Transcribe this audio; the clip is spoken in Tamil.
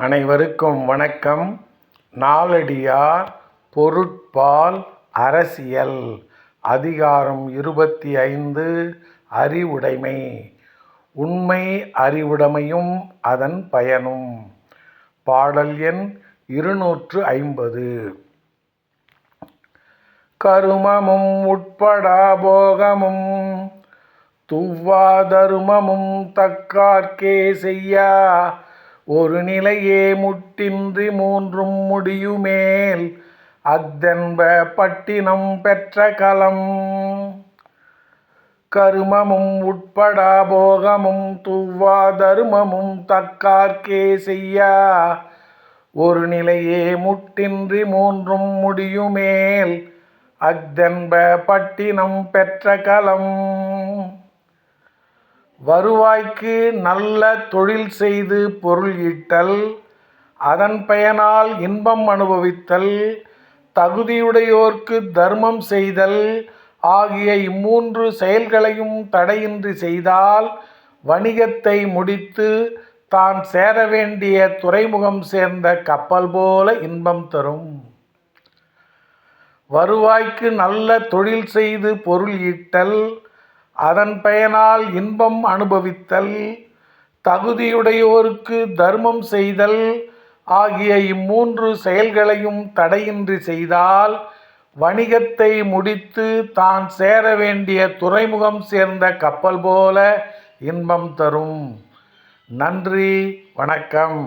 அனைவருக்கும் வணக்கம். நாலடியார் பொருட்பால் அரசியல் அதிகாரம் 25 அறிவுடைமை. உண்மை அறிவுடைமையும் அதன் பயனும். பாடல் எண் 250. கருமமும் உட்படா போகமும் துவ்வா தருமமும் தக்கார்க்கே செய்யா ஒரு நிலையே முட்டின்றி மூன்றும் முடியுமேல் அத்தென்ப பட்டினம் பெற்ற களம். கருமமும் உட்படா போகமும் துவ்வா தருமமும் தக்கார்க்கே செய்யா ஒரு நிலையே முட்டின்றி மூன்றும் முடியுமேல் அத்தென்ப பட்டினம் பெற்ற களம். வருவாய்க்கு நல்ல தொழில் செய்து பொருள் ஈட்டல், அதன் பயனால் இன்பம் அனுபவித்தல், தகுதியுடையோர்க்கு தர்மம் செய்தல் ஆகிய இம்மூன்று செயல்களையும் தடையின்றி செய்தால் வணிகத்தை முடித்து தான் சேர வேண்டிய துறைமுகம் சேர்ந்த கப்பல் போல இன்பம் தரும். வருவாய்க்கு நல்ல தொழில் செய்து பொருள் ஈட்டல், அதன் பயனால் இன்பம் அனுபவித்தல், தகுதியுடையோருக்கு தர்மம் செய்தல் ஆகிய இம்மூன்று செயல்களையும் தடையின்றி செய்தால் வணிகத்தை முடித்து தான் சேர வேண்டிய துறைமுகம் சேர்ந்த கப்பல் போல இன்பம் தரும். நன்றி, வணக்கம்.